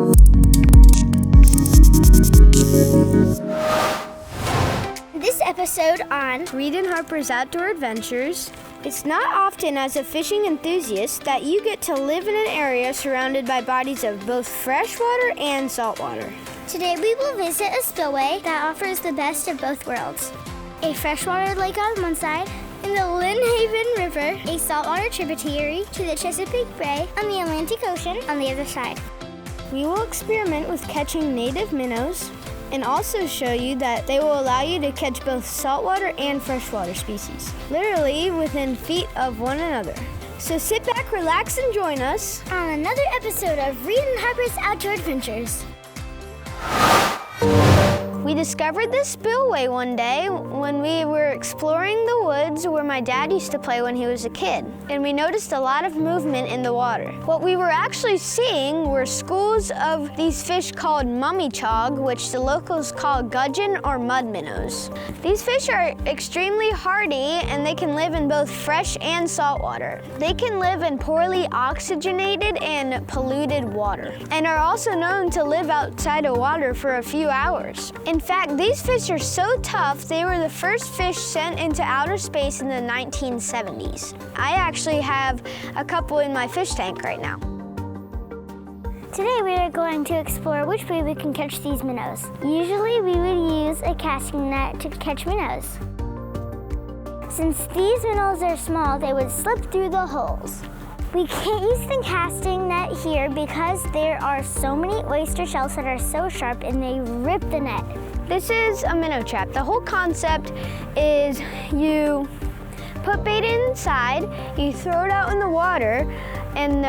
This episode on Reed and Harper's Outdoor Adventures. It's not often as a fishing enthusiast that you get to live in an area surrounded by bodies of both freshwater and saltwater. Today we will visit a spillway that offers the best of both worlds. A freshwater lake on one side and the Lynnhaven River, a saltwater tributary to the Chesapeake Bay on the Atlantic Ocean on the other side. We will experiment with catching native minnows and also show you that they will allow you to catch both saltwater and freshwater species, literally within feet of one another. So sit back, relax, and join us on another episode of Reed and Harper's Outdoor Adventures. We discovered this spillway one day when we were exploring the woods where my dad used to play when he was a kid, and we noticed a lot of movement in the water. What we were actually seeing were schools of these fish called mummichog, which the locals call gudgeon or mud minnows. These fish are extremely hardy and they can live in both fresh and salt water. They can live in poorly oxygenated and polluted water, and are also known to live outside of water for a few hours. In fact, these fish are so tough, they were the first fish sent into outer space in the 1970s. I actually have a couple in my fish tank right now. Today we are going to explore which way we can catch these minnows. Usually we would use a casting net to catch minnows. Since these minnows are small, they would slip through the holes. We can't use the casting net here because there are so many oyster shells that are so sharp and they rip the net. This is a minnow trap. The whole concept is you put bait inside, you throw it out in the water, and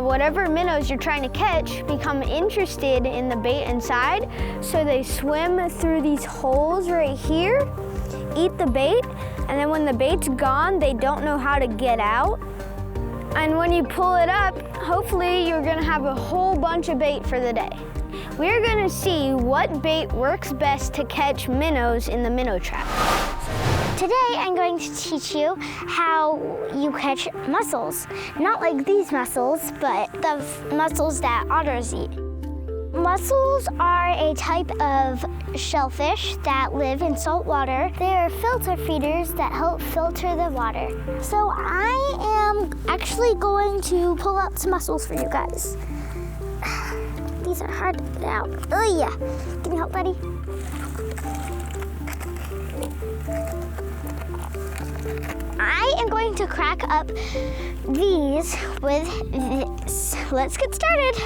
whatever minnows you're trying to catch become interested in the bait inside, so they swim through these holes right here, eat the bait, and then when the bait's gone, they don't know how to get out. And when you pull it up, hopefully you're gonna have a whole bunch of bait for the day. We're gonna see what bait works best to catch minnows in the minnow trap. Today I'm going to teach you how you catch mussels. Not like these mussels, but the mussels that otters eat. Mussels are a type of shellfish that live in salt water. They are filter feeders that help filter the water. So I am actually going to pull out some mussels for you guys. These are hard to get out. Oh yeah. Can you help, buddy? I am going to crack up these with this. Let's get started.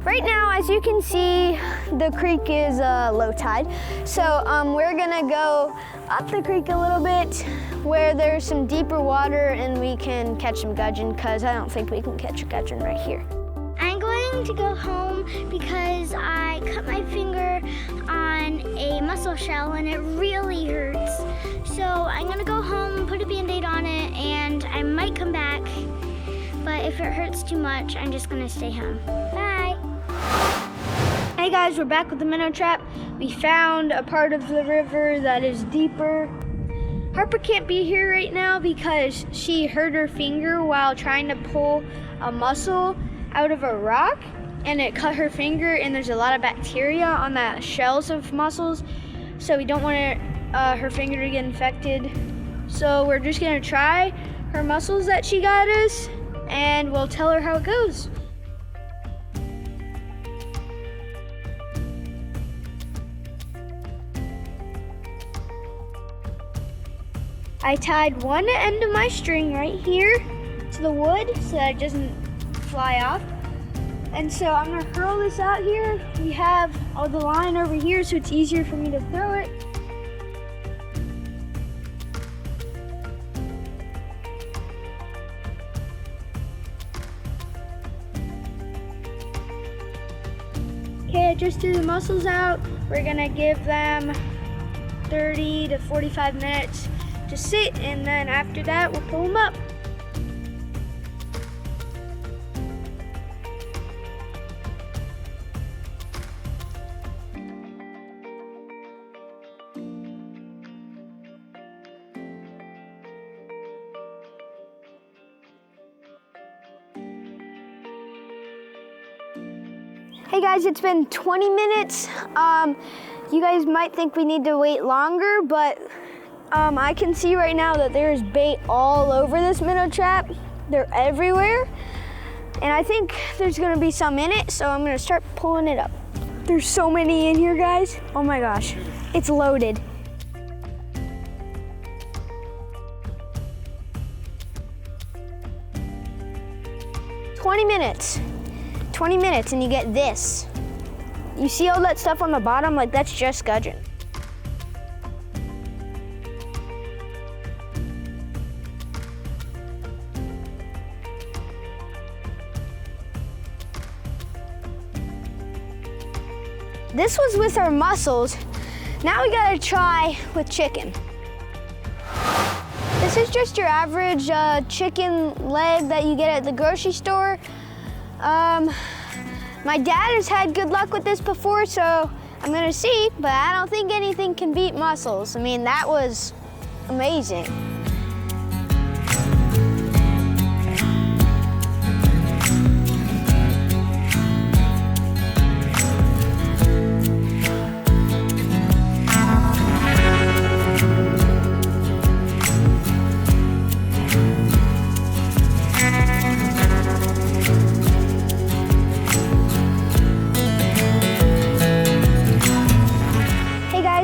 Right now, as you can see, the creek is low tide. So we're gonna go up the creek a little bit where there's some deeper water and we can catch some gudgeon, because I don't think we can catch a gudgeon right here. I'm going to go home because I cut my finger on a mussel shell and it really hurts. So I'm gonna go home, put a Band-Aid on it, and I might come back. But if it hurts too much, I'm just gonna stay home. Bye. Hey guys, we're back with the minnow trap. We found a part of the river that is deeper. Harper can't be here right now because she hurt her finger while trying to pull a mussel out of a rock, and it cut her finger, and there's a lot of bacteria on the shells of mussels, so we don't want her finger to get infected. So we're just gonna try her mussels that she got us, and we'll tell her how it goes. I tied one end of my string right here to the wood so that it doesn't fly off. And so I'm gonna curl this out here. We have all the line over here so it's easier for me to throw it. Okay, I just threw the mussels out. We're gonna give them 30 to 45 minutes to sit, and then after that we'll pull them up. Hey guys, it's been 20 minutes. You guys might think we need to wait longer, but I can see right now that there's bait all over this minnow trap. They're everywhere. And I think there's gonna be some in it, so I'm gonna start pulling it up. There's so many in here, guys. Oh my gosh, it's loaded. $20 minutes. 20 minutes and you get this. You see all that stuff on the bottom? Like, that's just gudgeon. This was with our mussels. Now we gotta try with chicken. This is just your average chicken leg that you get at the grocery store. My dad has had good luck with this before, so I'm gonna see, but I don't think anything can beat mussels. I mean, that was amazing.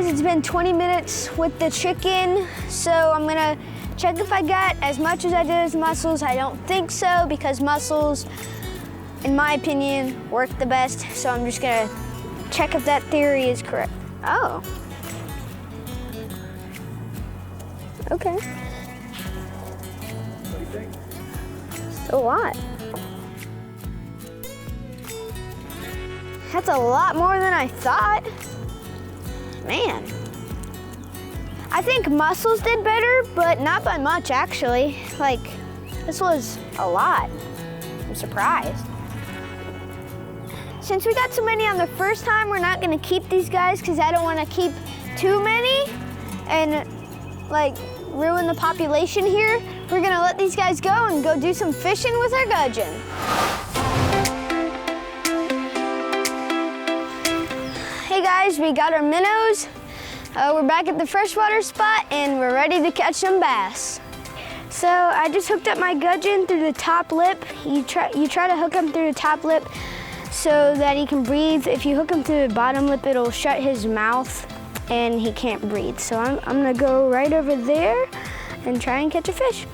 It's been 20 minutes with the chicken, so I'm gonna check if I got as much as I did as mussels. I don't think so, because mussels, in my opinion, work the best. So I'm just gonna check if that theory is correct. Oh. Okay. Still a lot. That's a lot more than I thought. Man, I think mussels did better, but not by much, actually. Like, this was a lot. I'm surprised. Since we got so many on the first time, we're not gonna keep these guys because I don't wanna keep too many and like ruin the population here. We're gonna let these guys go and go do some fishing with our gudgeon. Hey guys, we got our minnows. We're back at the freshwater spot and we're ready to catch some bass. So I just hooked up my gudgeon through the top lip. You try to hook him through the top lip so that he can breathe. If you hook him through the bottom lip, it'll shut his mouth and he can't breathe. So I'm gonna go right over there and try and catch a fish.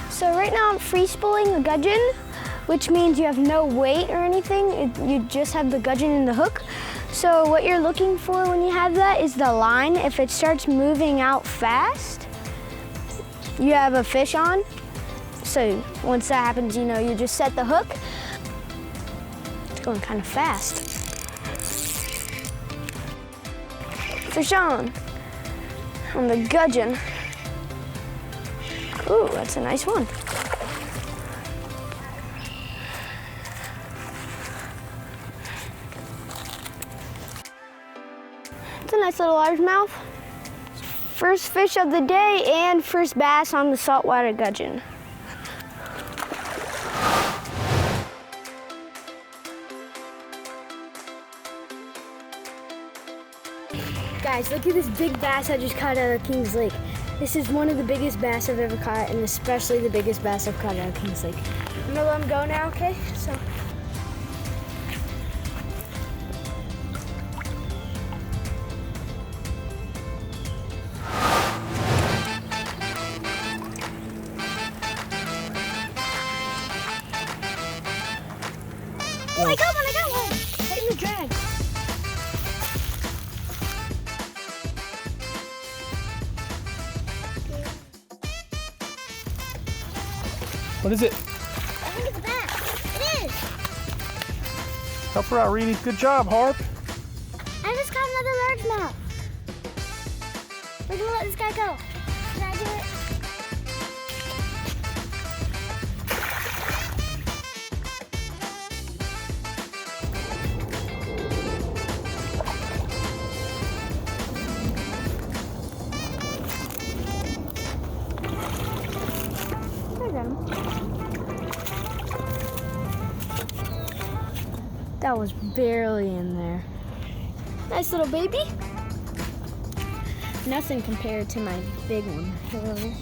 So right now I'm free spooling the gudgeon, which means you have no weight or anything. You just have the gudgeon in the hook. So what you're looking for when you have that is the line. If it starts moving out fast, you have a fish on. So once that happens, you know, you just set the hook. It's going kind of fast. Fish on the gudgeon. Ooh, that's a nice one. It's a nice little largemouth. First fish of the day and first bass on the saltwater gudgeon. Guys, look at this big bass I just caught out of Kings Lake. This is one of the biggest bass I've ever caught, and especially the biggest bass I've caught out of Kings Lake. I'm gonna let him go now, okay? So. Oh, I got one! Right in the drag. What is it? I think it's a bass. It is. Help her out, Reedy. Good job, Harp. I just caught another largemouth. We're gonna let this guy go. Can I do it? I got him. That was barely in there. Nice little baby. Nothing compared to my big one, really.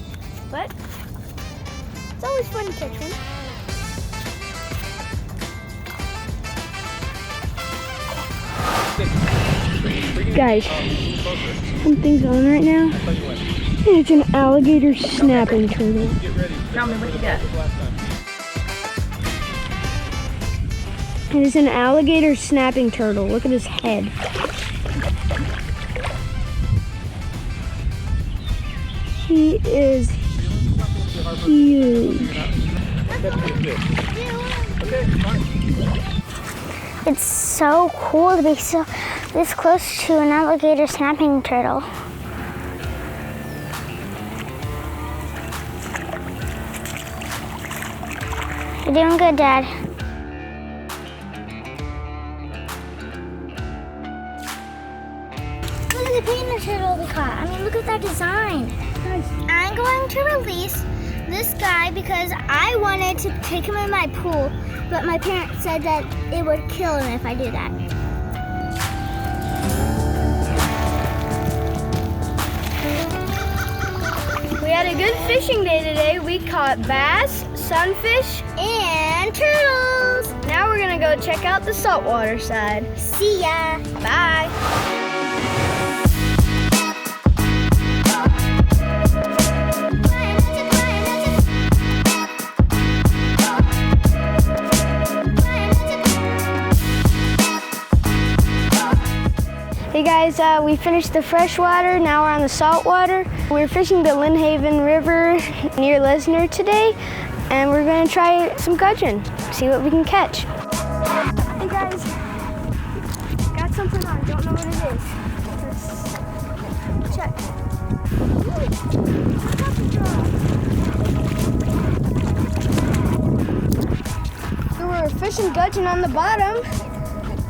But it's always fun to catch one. Guys, something's on right now. It's an alligator snapping turtle. Tell me what you got. It is an alligator snapping turtle. Look at his head. He is huge. It's so cool to be so this close to an alligator snapping turtle. You're doing good, Dad. Look at the painter turtle we caught. I mean, look at that design. I'm going to release this guy because I wanted to take him in my pool, but my parents said that it would kill him if I do that. We had a good fishing day today. We caught bass, sunfish, And turtles. now we're gonna go check out the saltwater side. See ya. Bye. Hey guys, we finished the freshwater, now we're on the saltwater. We're fishing the Lynnhaven River near Lesnar today, and we're gonna try some gudgeon, see what we can catch. Hey guys, got something on, don't know what it is. Let's check. So we're fishing gudgeon on the bottom,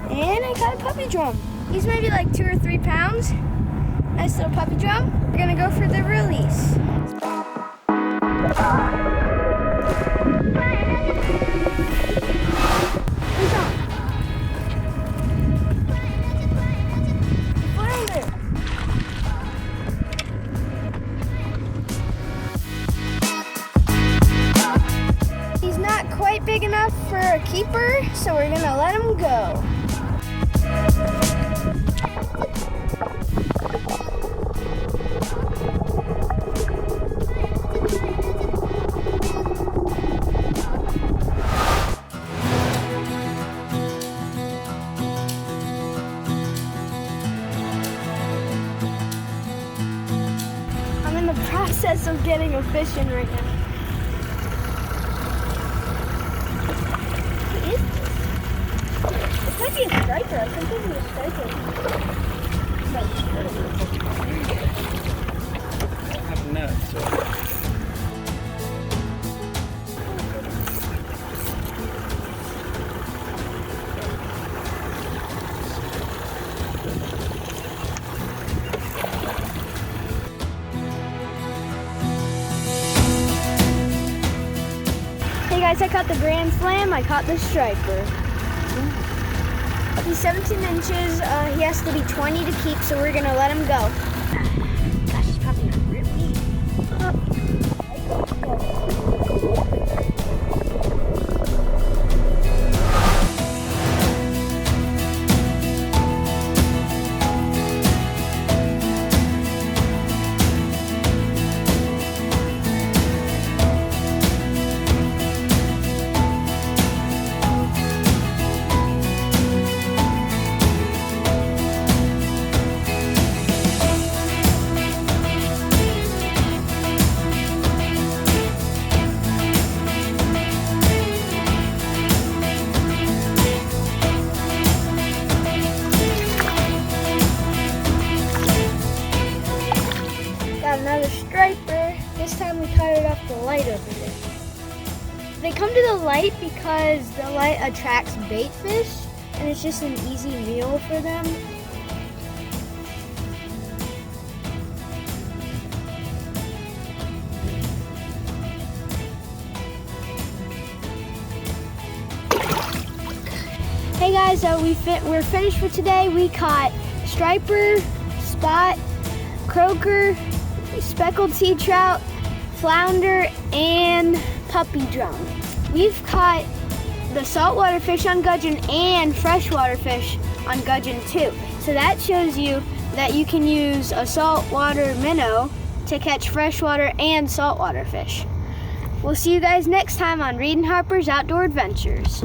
and I got a puppy drum. He's maybe like 2 or 3 pounds. Nice little puppy drum. We're gonna go for the release. He's on. Flounder. He's not quite big enough for a keeper, so we're gonna let him go. I'm in the process of getting a fish in right now. What is this? It might be a striper. I think this is a striper. Have nuts. So. Hey guys, I caught the grand slam. I caught the striper. He's 17 inches. He has to be 20 to keep, so we're gonna let him go. Gosh, it's probably really. Got another striper. This time we caught it off the light over there. They come to the light because the light attracts bait fish, and it's just an easy meal for them. Hey guys, guys, we're finished for today. We caught striper, spot, croaker, speckled sea trout, flounder, and puppy drum. We've caught the saltwater fish on gudgeon and freshwater fish on gudgeon too. So that shows you that you can use a saltwater minnow to catch freshwater and saltwater fish. We'll see you guys next time on Reed and Harper's Outdoor Adventures.